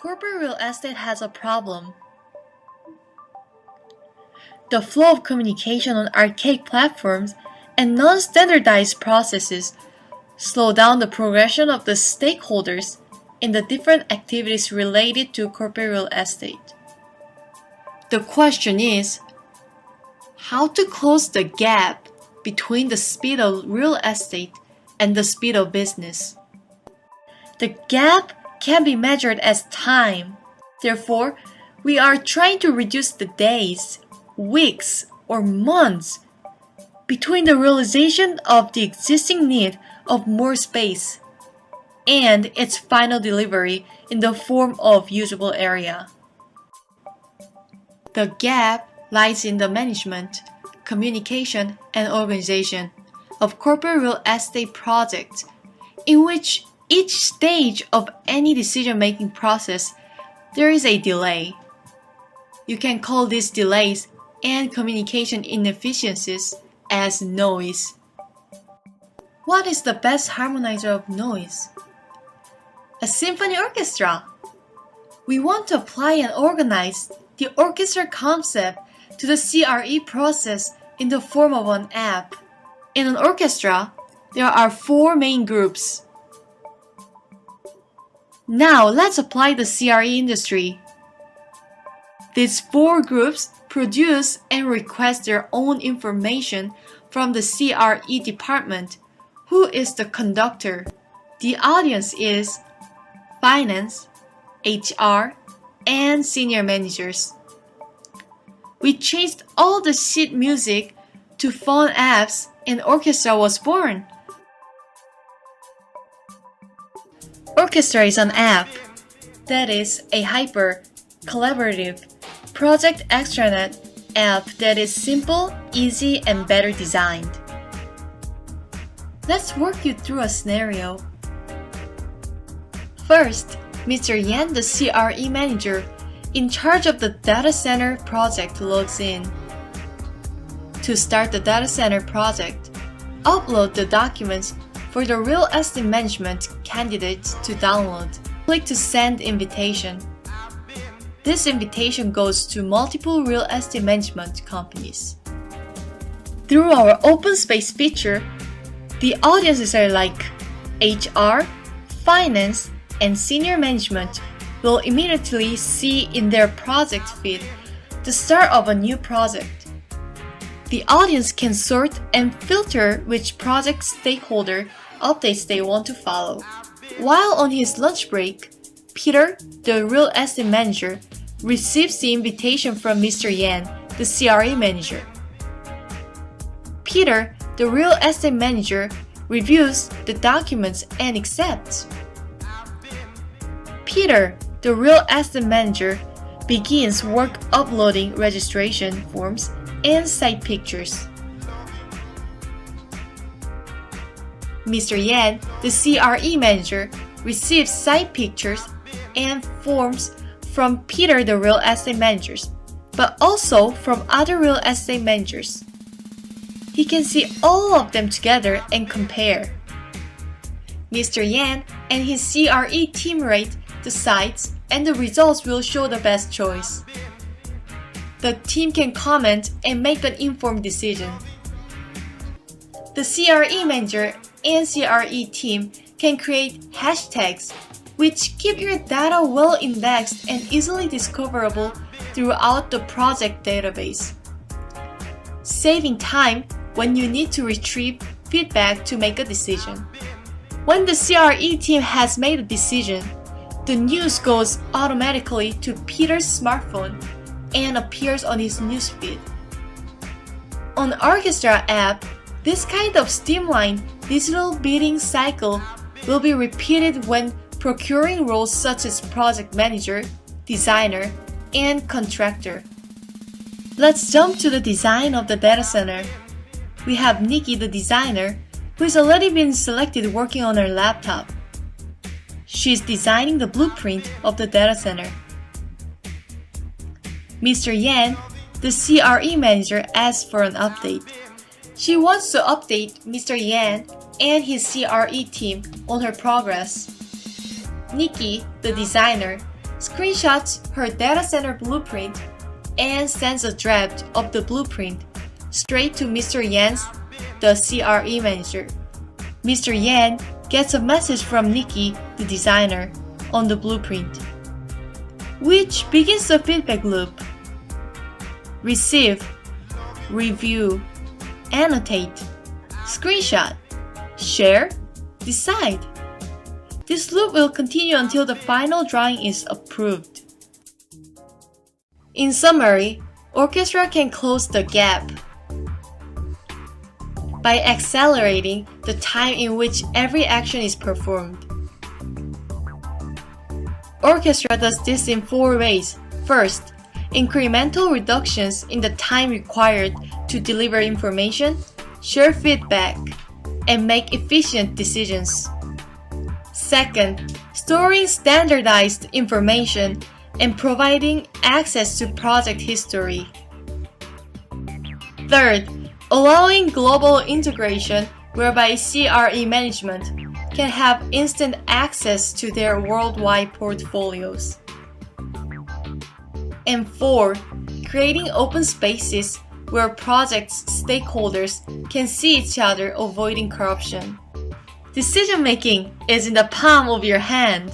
Corporate real estate has a problem. The flow of communication on archaic platforms and non-standardized processes slow down the progression of the stakeholders in the different activities related to corporate real estate. The question is, how to close the gap between the speed of real estate and the speed of business. The gap can be measured as time. Therefore, we are trying to reduce the days, weeks, or months between the realization of the existing need of more space and its final delivery in the form of usable area. The gap lies in the management, communication, and organization of corporate real estate projects, in which each stage of any decision-making process there is a delay. You can call these delays and communication inefficiencies as noise. What is the best harmonizer of noise? A symphony orchestra. We want to apply and organize the orchestra concept to the CRE process in the form of an app. In an orchestra, there are 4 main groups. Now let's apply the CRE industry. These 4 groups produce and request their own information from the CRE department, who is the conductor. The audience is finance, HR, and senior managers. We changed all the sheet music to phone apps and Orchestra was born. Orchestra is an app that is a hyper, collaborative, project extranet app that is simple, easy, and better designed. Let's walk you through a scenario. First, Mr. Yan, the CRE manager in charge of the data center project, logs in. To start the data center project, upload the documents for the real estate management candidates to download. Click to send invitation. This invitation goes to multiple real estate management companies. Through our open space feature, the audiences are like HR, finance, and senior management will immediately see in their project feed the start of a new project. The audience can sort and filter which project stakeholder updates they want to follow. While on his lunch break, Peter, the real estate manager, receives the invitation from Mr. Yan, the CRE manager. Peter, the real estate manager, reviews the documents and accepts. Peter, the real estate manager, begins work uploading registration forms and site pictures. Mr. Yan, the CRE manager, receives site pictures and forms from Peter, the real estate manager, but also from other real estate managers. He can see all of them together and compare. Mr. Yan and his CRE team rate the sites, and the results will show the best choice. The team can comment and make an informed decision. The CRE manager and CRE team can create hashtags which keep your data well indexed and easily discoverable throughout the project database, saving time when you need to retrieve feedback to make a decision. When the CRE team has made a decision, the news goes automatically to Peter's smartphone and appears on his newsfeed. On Orchestra app, this kind of streamlined digital bidding cycle will be repeated when procuring roles such as project manager, designer, and contractor. Let's jump to the design of the data center. We have Nikki, the designer, who has already been selected working on her laptop. She is designing the blueprint of the data center. Mr. Yan, the CRE manager, asks for an update. She wants to update Mr. Yan and his CRE team on her progress. Nikki, the designer, screenshots her data center blueprint and sends a draft of the blueprint straight to Mr. Yan's, the CRE manager. Mr. Yan gets a message from Nikki, the designer, on the blueprint, which begins a feedback loop. Receive, review, annotate, screenshot, share, decide. This loop will continue until the final drawing is approved. In summary, Orchestra can close the gap by accelerating the time in which every action is performed. Orchestra does this in 4 ways. First, incremental reductions in the time required to deliver information, share feedback, and make efficient decisions. Second, storing standardized information and providing access to project history. Third, allowing global integration whereby CRE management can have instant access to their worldwide portfolios. And 4, creating open spaces where project's stakeholders can see each other, avoiding corruption. Decision making is in the palm of your hand.